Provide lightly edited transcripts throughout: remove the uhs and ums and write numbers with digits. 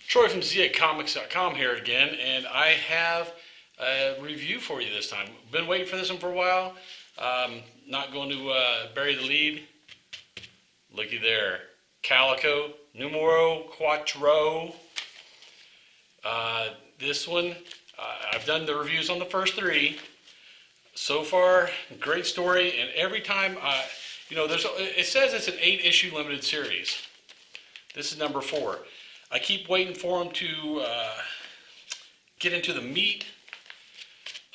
Troy from ZComics.com here again, and I have a review for you this time. Been waiting for this one for a while. Not going to bury the lead. Looky there. Calico, numero quattro. This one, I've done the reviews on the first three. So far, great story, and every time, it says it's an 8-issue limited series. This is number 4. I keep waiting for them to get into the meat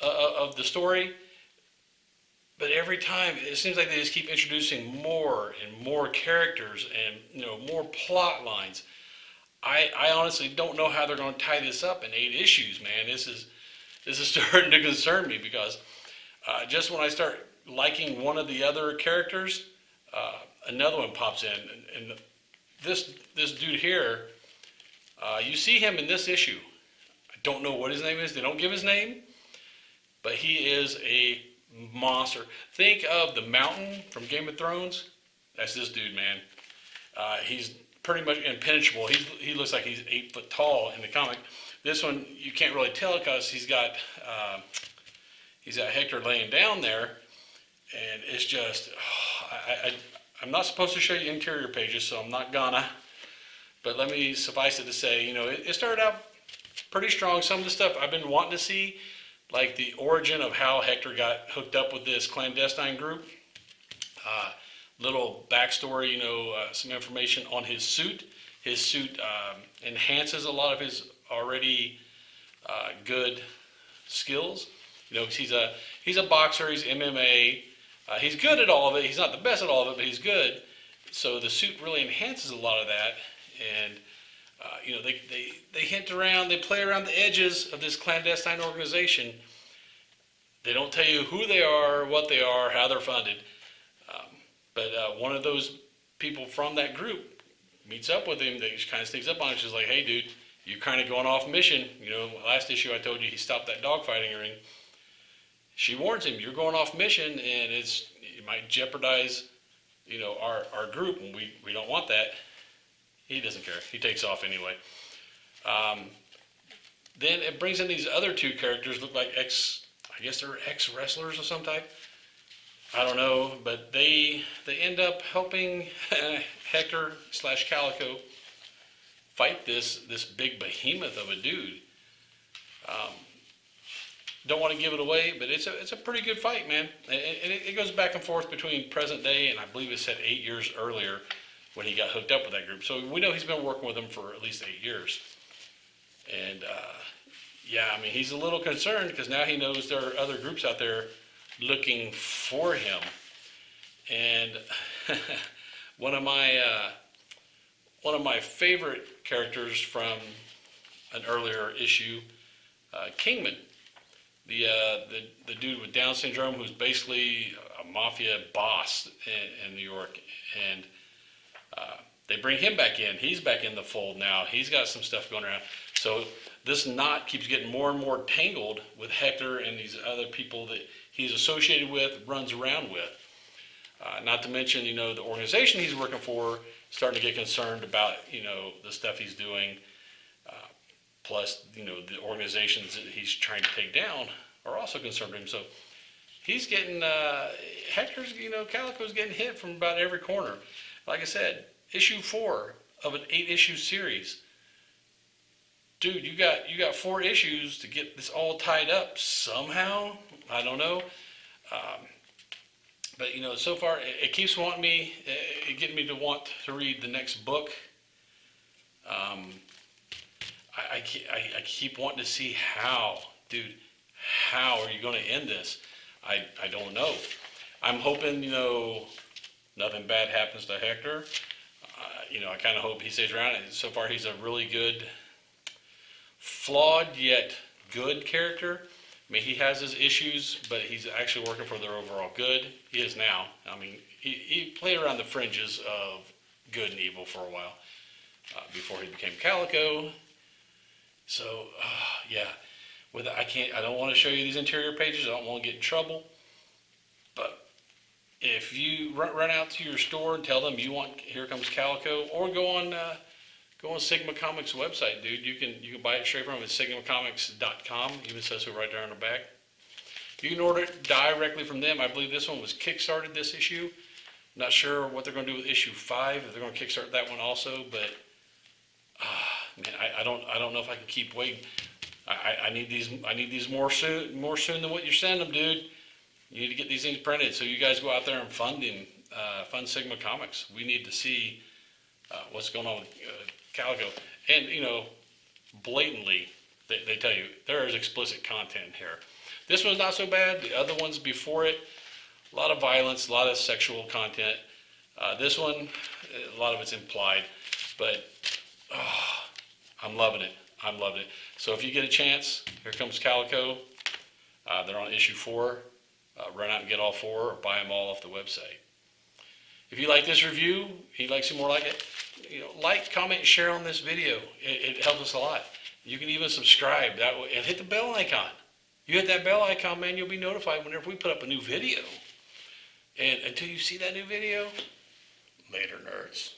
of the story, but every time it seems like they just keep introducing more and more characters and more plot lines. I honestly don't know how they're going to tie this up in 8 issues, man. This is starting to concern me because just when I start liking one of the other characters, another one pops in, and this dude here. You see him in this issue. I don't know what his name is. They don't give his name, but he is a monster. Think of the Mountain from Game of Thrones. That's this dude, man. He's pretty much impenetrable. He looks like he's 8 foot tall in the comic. This one you can't really tell because he's got Hector laying down there, and it's just I'm not supposed to show you interior pages, so I'm not gonna. But let me suffice it to say, it started out pretty strong. Some of the stuff I've been wanting to see, like the origin of how Hector got hooked up with this clandestine group. Little backstory, some information on his suit. His suit enhances a lot of his already good skills. He's a boxer. He's MMA. He's good at all of it. He's not the best at all of it, but he's good. So the suit really enhances a lot of that. And they hint around, they play around the edges of this clandestine organization. They don't tell you who they are, what they are, how they're funded. But one of those people from that group meets up with him. They just kind of sneaks up on him. She's like, "Hey, dude, you're kind of going off mission. Last issue I told you he stopped that dogfighting ring." She warns him, "You're going off mission, and it might jeopardize, our group, and we don't want that." He doesn't care. He takes off anyway. Then it brings in these other 2 characters, look like I guess they're ex-wrestlers of some type. I don't know, but they end up helping Hector / Calico fight this big behemoth of a dude. Don't want to give it away, but it's a pretty good fight, man. And it goes back and forth between present day and I believe it said 8 years earlier, when he got hooked up with that group. So we know he's been working with them for at least 8 years. And he's a little concerned because now he knows there are other groups out there looking for him. And one of my favorite characters from an earlier issue, Kingman, the dude with Down syndrome who's basically a mafia boss in New York. And they bring him back in. He's back in the fold now. He's got some stuff going around. So this knot keeps getting more and more tangled with Hector and these other people that he's associated with, runs around with. Not to mention, the organization he's working for starting to get concerned about, the stuff he's doing. Plus, the organizations that he's trying to take down are also concerned with him. So he's getting, Hector's, Calico's getting hit from about every corner. Like I said, issue 4 of an 8-issue series. Dude, you got 4 issues to get this all tied up somehow. I don't know. But so far it keeps wanting me, getting me to want to read the next book. I keep wanting to see how are you going to end this? I don't know. I'm hoping nothing bad happens to Hector. I kind of hope he stays around. So far, he's a really good, flawed yet good character. I mean, he has his issues, but he's actually working for their overall good. He is now. I mean, he played around the fringes of good and evil for a while before he became Calico. So, I don't want to show you these interior pages. I don't want to get in trouble. But if you run out to your store and tell them you want Here Comes Calico, or go on go on Sigma Comics website, dude. You can buy it straight from it. It's sigmacomics.com. Even says so right there on the back. You can order it directly from them. I believe this one was kickstarted this issue. Not sure what they're going to do with issue 5. If they're going to kickstart that one also, but man, I don't know if I can keep waiting. I need these more soon than what you're sending them, dude. You need to get these things printed so you guys go out there and fund Sigma Comics. We need to see what's going on with Calico, and blatantly they tell you there is explicit content here. This one's not so bad. The other ones before it, a lot of violence, a lot of sexual content. This one, a lot of it's implied, but I'm loving it. I'm loving it. So if you get a chance, Here Comes Calico. They're on issue 4. Run out and get all 4, or buy them all off the website. If you like this review, you'd like some more like it, like, comment, and share on this video. It helps us a lot. You can even subscribe that way and hit the bell icon. You hit that bell icon, man, you'll be notified whenever we put up a new video. And until you see that new video, later, nerds.